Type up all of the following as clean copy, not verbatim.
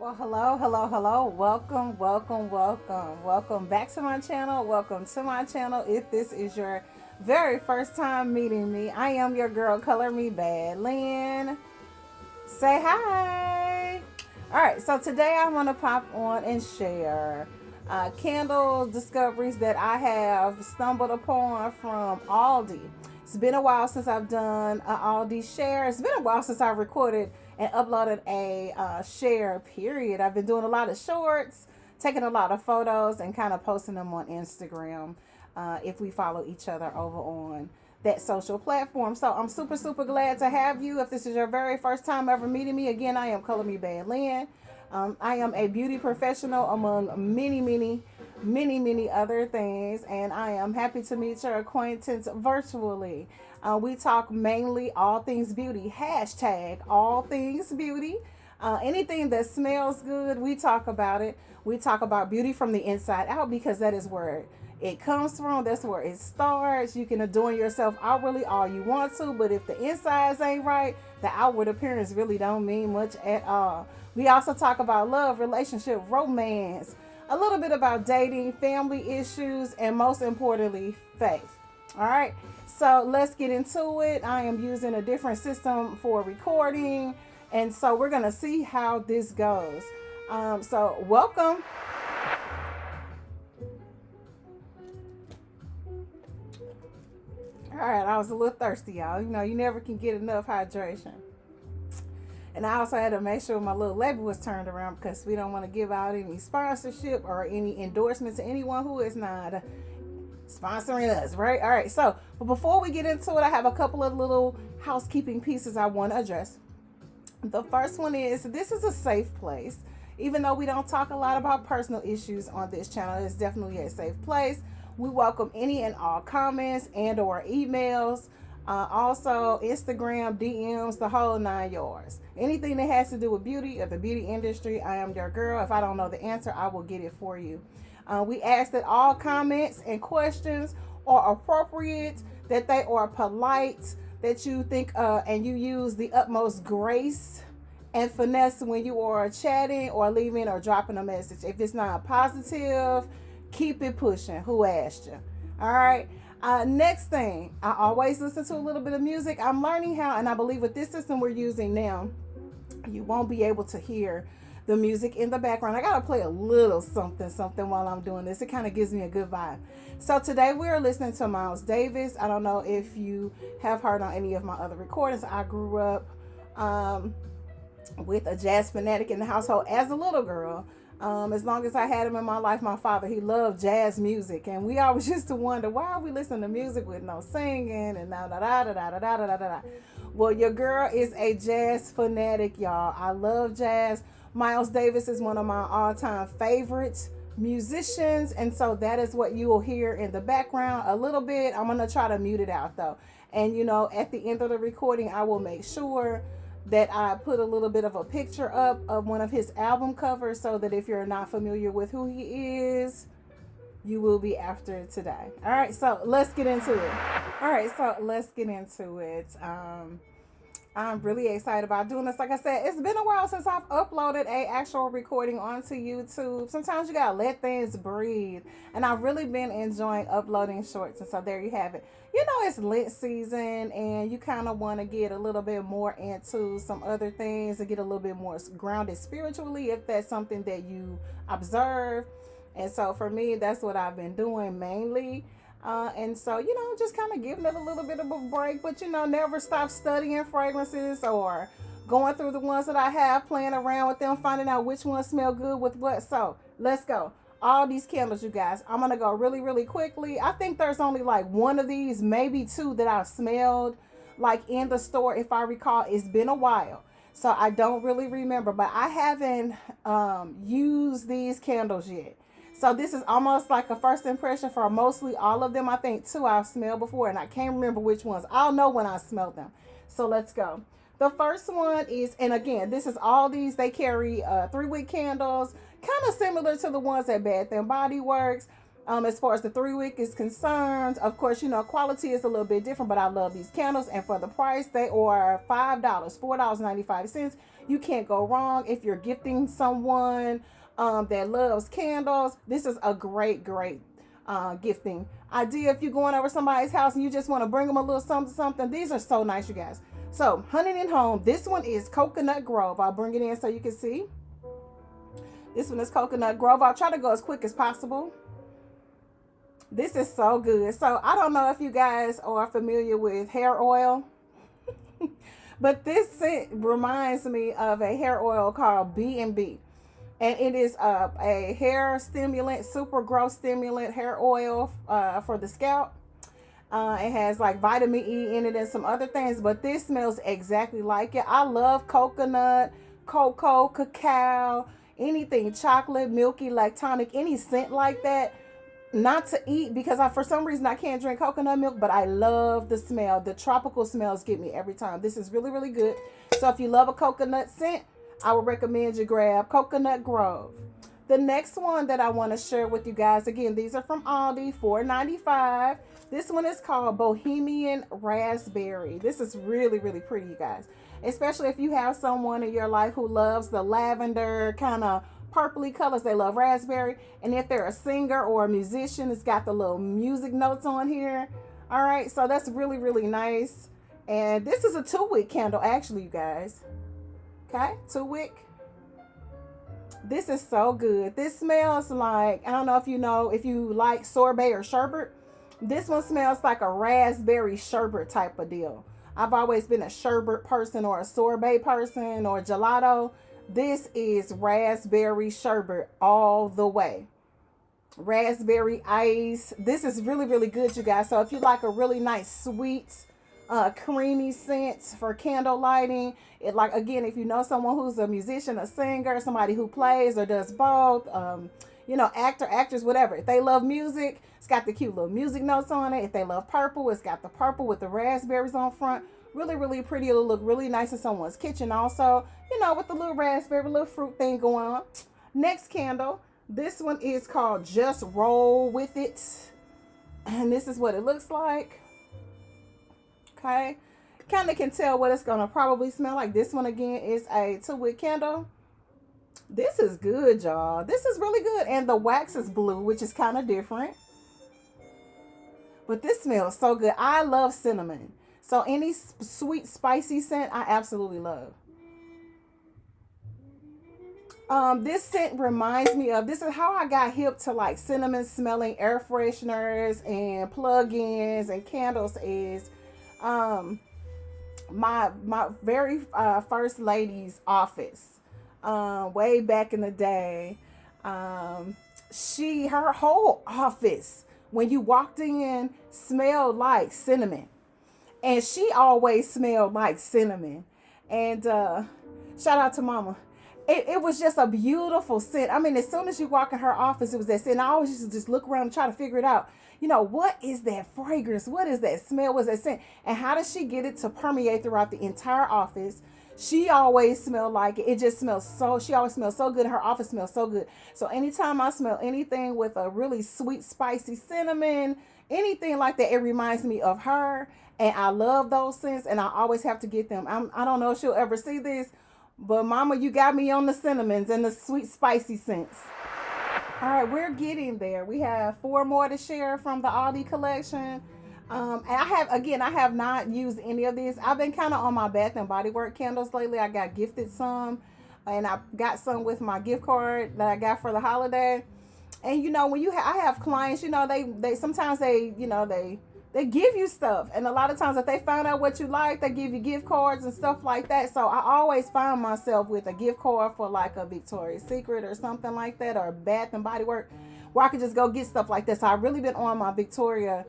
Well, hello, hello, hello. Welcome, welcome, welcome. Welcome back to my channel. Welcome to my channel. If this is your very first time meeting me, I am your girl, Color Me Bad, Lynn. Say hi. All right, so today I want to pop on and share candle discoveries that I have stumbled upon from Aldi. It's been a while since I've done an Aldi share. It's been a while since I've recorded and uploaded a share, period. I've been doing a lot of shorts, taking a lot of photos, and kind of posting them on Instagram if we follow each other over on that social platform. So I'm super, super glad to have you. If this is your very first time ever meeting me, again, I am Color Me Bad Lynn. I am a beauty professional among many, many, many, many other things, and I am happy to meet your acquaintance virtually. We talk mainly all things beauty, hashtag all things beauty. Anything that smells good, we talk about it. We talk about beauty from the inside out because that is where it comes from. That's where it starts. You can adorn yourself outwardly all you want to, but if the insides ain't right, the outward appearance really don't mean much at all. We also talk about love, relationship, romance, a little bit about dating, family issues, and most importantly, faith. All right, so let's get into it. I am using a different system for recording, and so we're gonna see how this goes. So welcome. All right, I was a little thirsty, y'all. You know, you never can get enough hydration. And I also had to make sure my little label was turned around because we don't want to give out any sponsorship or any endorsements to anyone who is not sponsoring us, right? All right, so but before we get into it, I have a couple of little housekeeping pieces I want to address. The first one is this is a safe place. Even though we don't talk a lot about personal issues on this channel, it's definitely a safe place. We welcome any and all comments and or emails. Also, Instagram, DMs, the whole 9 yards. Anything that has to do with beauty or the beauty industry, I am your girl. If I don't know the answer, I will get it for you. We ask that all comments and questions are appropriate, that they are polite, that you think and you use the utmost grace and finesse when you are chatting or leaving or dropping a message. If it's not positive, keep it pushing. Who asked you? All right. Next thing, I always listen to a little bit of music. I'm learning how, and I believe with this system we're using now, you won't be able to hear the music in the background. I gotta play a little something, something while I'm doing this. It kind of gives me a good vibe. So today we are listening to Miles Davis. I don't know if you have heard on any of my other recordings. I grew up with a jazz fanatic in the household as a little girl. As long as I had him in my life, my father, he loved jazz music. And we always used to wonder, why are we listening to music with no singing and da da da da da da da da da. Well, your girl is a jazz fanatic, y'all. I love jazz. Miles Davis is one of my all-time favorites musicians, and so that is what you will hear in the background a little bit. I'm gonna try to mute it out though, and at the end of the recording I will make sure that I put a little bit of a picture up of one of his album covers so that if you're not familiar with who he is, you will be after it today. All right, so let's get into it. All right, so let's get into it. I'm really excited about doing this. Like I said, it's been a while since I've uploaded a actual recording onto YouTube. Sometimes you gotta let things breathe. And I've really been enjoying uploading shorts. And so there you have it. It's lit season and you kind of want to get a little bit more into some other things and get a little bit more grounded spiritually if that's something that you observe. And so for me, that's what I've been doing mainly. And so, just kind of giving it a little bit of a break, but, never stop studying fragrances or going through the ones that I have, playing around with them, finding out which ones smell good with what. So let's go. All these candles, you guys, I'm going to go really, really quickly. I think there's only like one of these, maybe two that I've smelled like in the store. If I recall, it's been a while. So I don't really remember, but I haven't used these candles yet. So this is almost like a first impression for mostly all of them. I think two I've smelled before and I can't remember which ones. I'll know when I smell them. So let's go. The first one is, and again, this is all these, they carry 3-wick candles, kind of similar to the ones at Bath and Body Works. As far as the 3-wick is concerned, of course, quality is a little bit different, but I love these candles. And for the price, they are $5, $4.95. You can't go wrong if you're gifting someone that loves candles. This is a great gifting idea. If you're going over somebody's house and you just want to bring them a little something, these are so nice, you guys. So Huntington Home, this one is Coconut Grove. I'll bring it in so you can see. This one is Coconut Grove. I'll try to go as quick as possible. This is so good. So I don't know if you guys are familiar with hair oil, but this scent reminds me of a hair oil called B&B. And it is a hair stimulant, super growth stimulant hair oil for the scalp. It has like vitamin E in it and some other things, but this smells exactly like it. I love coconut, cocoa, cacao, anything chocolate, milky, lactonic, any scent like that. Not to eat because for some reason I can't drink coconut milk, but I love the smell. The tropical smells get me every time. This is really good. So if you love a coconut scent, I would recommend you grab Coconut Grove. The next one that I want to share with you guys, again, these are from Aldi, $4.95. This one is called Bohemian Raspberry. This is really pretty, you guys. Especially if you have someone in your life who loves the lavender kind of purpley colors. They love raspberry. And if they're a singer or a musician, it's got the little music notes on here. All right, so that's really nice. And this is a 2-wick candle, actually, you guys. Okay, 2-wick. This is so good. This smells like, I don't know if you like sorbet or sherbet. This one smells like a raspberry sherbet type of deal. I've always been a sherbet person or a sorbet person or gelato. This is raspberry sherbet all the way. Raspberry ice. This is really good, you guys. So if you like a really nice sweet creamy scents for candle lighting, it, like, again, if you know someone who's a musician, a singer, somebody who plays or does both, actor, actress, whatever, if they love music, it's got the cute little music notes on it. If they love purple, it's got the purple with the raspberries on front. Really pretty. It'll look really nice in someone's kitchen also, with the little raspberry, little fruit thing going on. Next candle, this one is called Just Roll With It, and this is what it looks like. Okay, kind of can tell what it's gonna probably smell like. This one again is a 2-wick candle. This is good, y'all. This is really good, and the wax is blue, which is kind of different, but this smells so good. I love cinnamon, so any sweet spicy scent I absolutely love. This scent reminds me of, this is how I got hip to like cinnamon smelling air fresheners and plug-ins and candles is my very first lady's office, way back in the day. Her whole office, when you walked in, smelled like cinnamon, and she always smelled like cinnamon. And shout out to Mama. It was just a beautiful scent. I mean, as soon as you walk in her office, it was that scent. I always used to just look around and try to figure it out. What is that fragrance? What is that smell? What's that scent? And how does she get it to permeate throughout the entire office? She always smelled like it. It just smells she always smells so good. Her office smells so good. So anytime I smell anything with a really sweet, spicy cinnamon, anything like that, it reminds me of her. And I love those scents, and I always have to get them. I don't know if she'll ever see this, but Mama, you got me on the cinnamons and the sweet, spicy scents. All right, we're getting there. We have 4 more to share from the Aldi collection. And I have not used any of these. I've been kind of on my Bath and Body Works candles lately. I got gifted some, and I got some with my gift card that I got for the holiday. And when I have clients, they sometimes they give you stuff, and a lot of times if they find out what you like, they give you gift cards and stuff like that. So I always find myself with a gift card for like a Victoria's Secret or something like that, or Bath and Body Works, where I could just go get stuff like this. So I've really been on my Victoria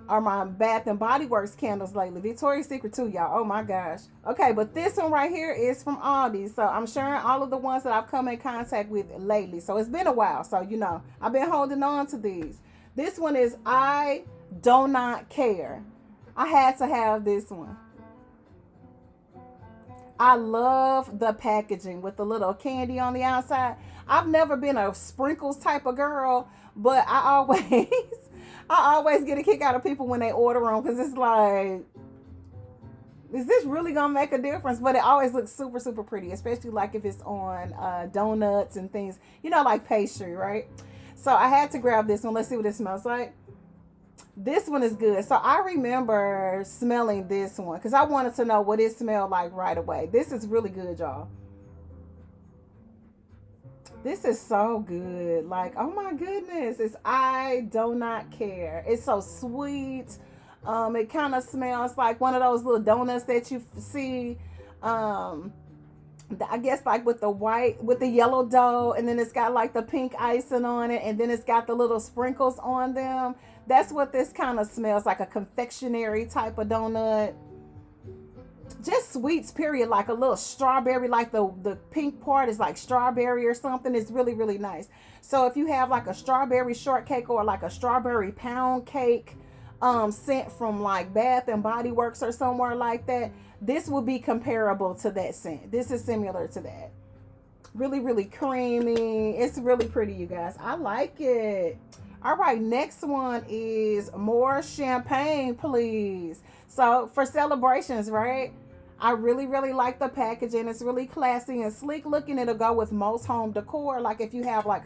or my Bath and Body Works candles lately. Victoria's Secret too, y'all. Oh my gosh. Okay, but this one right here is from Aldi. So I'm sharing all of the ones that I've come in contact with lately. So it's been a while. So I've been holding on to these. This one is I Do Not Care. I had to have this one. I love the packaging with the little candy on the outside. I've never been a sprinkles type of girl, but I always get a kick out of people when they order them, because it's like, Is this really gonna make a difference? But it always looks super, super pretty, especially like if it's on donuts and things, like pastry, right? So I had to grab this one. Let's see what it smells like. This one is good. So I remember smelling this one because I wanted to know what it smelled like right away. This is really good, y'all. This is so good. Like, oh my goodness. It's I do not care. It's so sweet. It kind of smells like one of those little donuts that you see. Um, I guess like with the yellow dough, and then it's got like the pink icing on it, and then it's got the little sprinkles on them. That's what this kind of smells like, a confectionery type of donut. Just sweets, period. Like a little strawberry, like the pink part is like strawberry or something. It's really, really nice. So if you have like a strawberry shortcake or like a strawberry pound cake scent from like Bath and Body Works or somewhere like that, this will be comparable to that scent. This is similar to that. Really, really creamy. It's really pretty, you guys. I like it. All right, next one is more champagne, please. So for celebrations, right? I really, really like the packaging. It's really classy and sleek looking. It'll go with most home decor. Like if you have like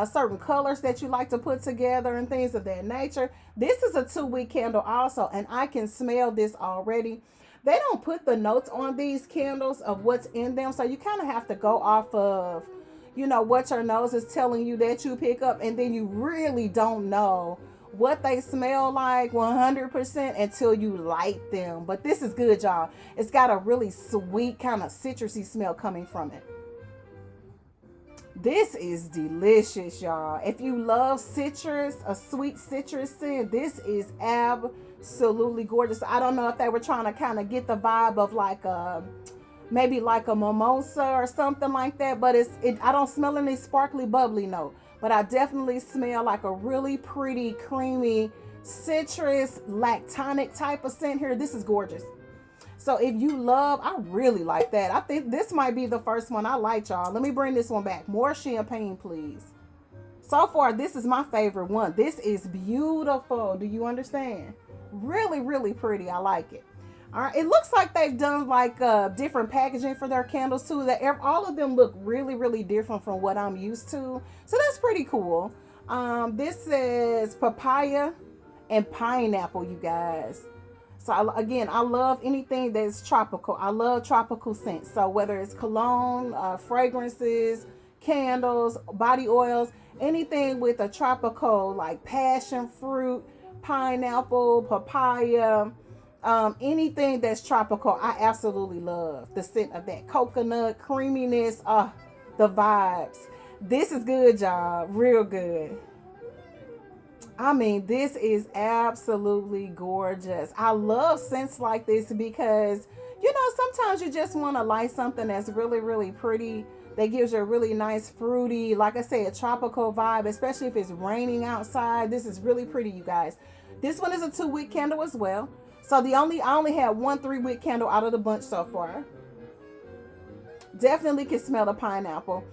certain colors that you like to put together and things of that nature. This is a 2-week candle also, and I can smell this already. They don't put the notes on these candles of what's in them, so you kind of have to go off of, what your nose is telling you that you pick up, and then you really don't know what they smell like 100% until you light them. But this is good, y'all. It's got a really sweet kind of citrusy smell coming from it. This is delicious, y'all. If you love citrus, a sweet citrus scent, this is absolutely gorgeous. I don't know if they were trying to kind of get the vibe of like maybe like a mimosa or something like that, but I don't smell any sparkly bubbly note, but I definitely smell like a really pretty creamy citrus lactonic type of scent here. This is gorgeous. So if you love, I really like that. I think this might be the first one I like, y'all. Let me bring this one back. More champagne, please. So far, this is my favorite one. This is beautiful. Do you understand? Really, really pretty. I like it. All right. It looks like they've done like different packaging for their candles too. That all of them look really, really different from what I'm used to. So that's pretty cool. This is papaya and pineapple, you guys. So I love anything that's tropical. I love tropical scents. So whether it's cologne, fragrances, candles, body oils, anything with a tropical like passion fruit, pineapple, papaya, anything that's tropical, I absolutely love the scent of that coconut creaminess. The vibes. This is good, y'all. Real good. I mean, this is absolutely gorgeous. I love scents like this because, sometimes you just want to light something that's really, really pretty, that gives you a really nice fruity, like I say, a tropical vibe, especially if it's raining outside. This is really pretty, you guys. This one is a 2-week candle as well. So I only had one 3-week candle out of the bunch so far. Definitely can smell the pineapple.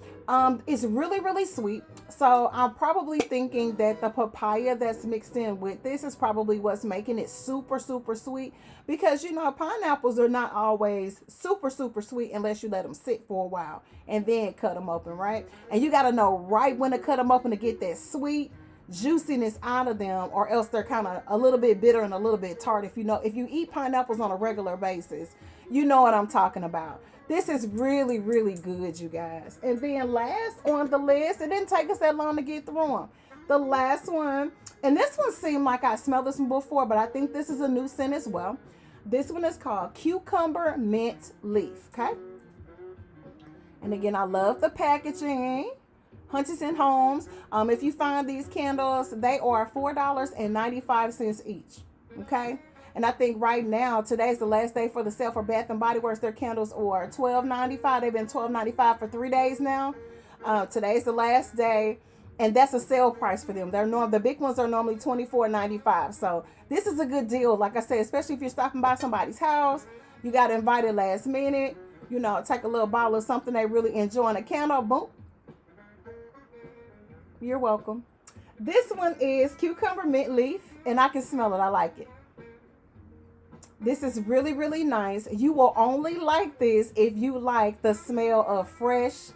It's really, really sweet. So I'm probably thinking that the papaya that's mixed in with this is probably what's making it super, super sweet. Because, pineapples are not always super, super sweet unless you let them sit for a while and then cut them open, right? And you got to know right when to cut them open to get that sweet juiciness out of them, or else they're kind of a little bit bitter and a little bit tart. If you eat pineapples on a regular basis, you know what I'm talking about. This is really, really good, you guys. And then last on the list, it didn't take us that long to get through them. The last one, and this one seemed like I smelled this one before, but I think this is a new scent as well. This one is called Cucumber Mint Leaf, okay? And again, I love the packaging. Huntington Homes. If you find these candles, they are $4.95 each, okay? And I think right now, today's the last day for the sale for Bath and Body Works. Their candles are $12.95. They've been $12.95 for 3 days now. Today's the last day, and that's a sale price for them. The big ones are normally $24.95. So this is a good deal. Like I said, especially if you're stopping by somebody's house, you got invited last minute. Take a little bottle of something they really enjoy and a candle. Boom. You're welcome. This one is Cucumber Mint Leaf, and I can smell it. I like it. This is really, really nice. You will only like this if you like the smell of fresh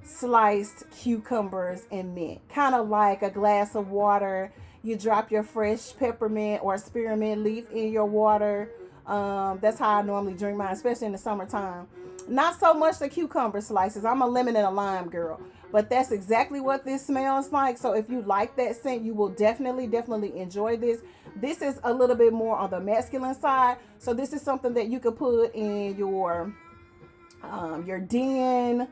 sliced cucumbers and mint. Kind of like a glass of water. You drop your fresh peppermint or spearmint leaf in your water. That's how I normally drink mine, especially in the summertime. Not so much the cucumber slices. I'm a lemon and a lime girl. But that's exactly what this smells like. So if you like that scent, you will definitely, definitely enjoy this. This is a little bit more on the masculine side. So this is something that you could put in your den.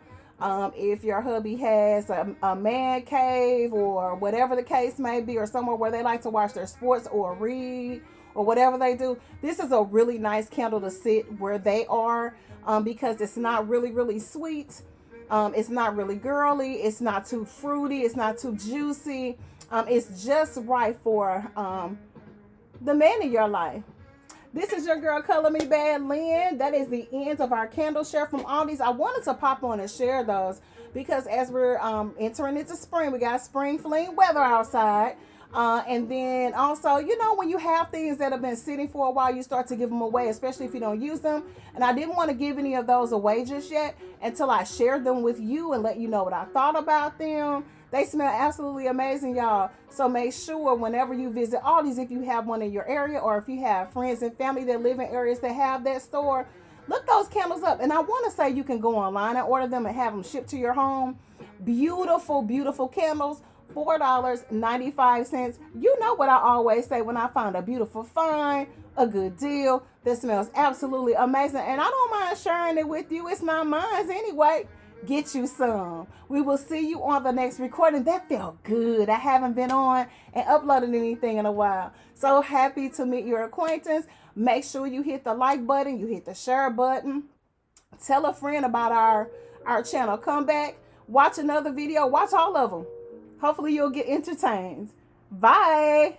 If your hubby has a man cave or whatever the case may be, or somewhere where they like to watch their sports or read or whatever they do, this is a really nice candle to sit where they are, because it's not really, really sweet. It's not really girly. It's not too fruity. It's not too juicy. It's just right for the man in your life. This is your girl, Color Me Bad Lynn. That is the end of our candle share from Aldi's. I wanted to pop on and share those because as we're entering into spring, we got spring fling weather outside. And then also, you know, when you have things that have been sitting for a while, you start to give them away, especially if you don't use them. And I didn't want to give any of those away just yet until I shared them with you and let you know what I thought about them. They smell absolutely amazing, y'all. So make sure whenever you visit Aldi's, if you have one in your area or if you have friends and family that live in areas that have that store, look those candles up. And I want to say you can go online and order them and have them shipped to your home. Beautiful, beautiful candles. $4.95. You know what I always say when I find a beautiful find, a good deal that smells absolutely amazing. And I don't mind sharing it with you. It's not mine anyway. Get you some. We will see you on the next recording. That felt good. I haven't been on and uploaded anything in a while. So happy to meet your acquaintance. Make sure you hit the like button. You hit the share button. Tell a friend about our channel. Come back. Watch another video. Watch all of them. Hopefully you'll get entertained. Bye.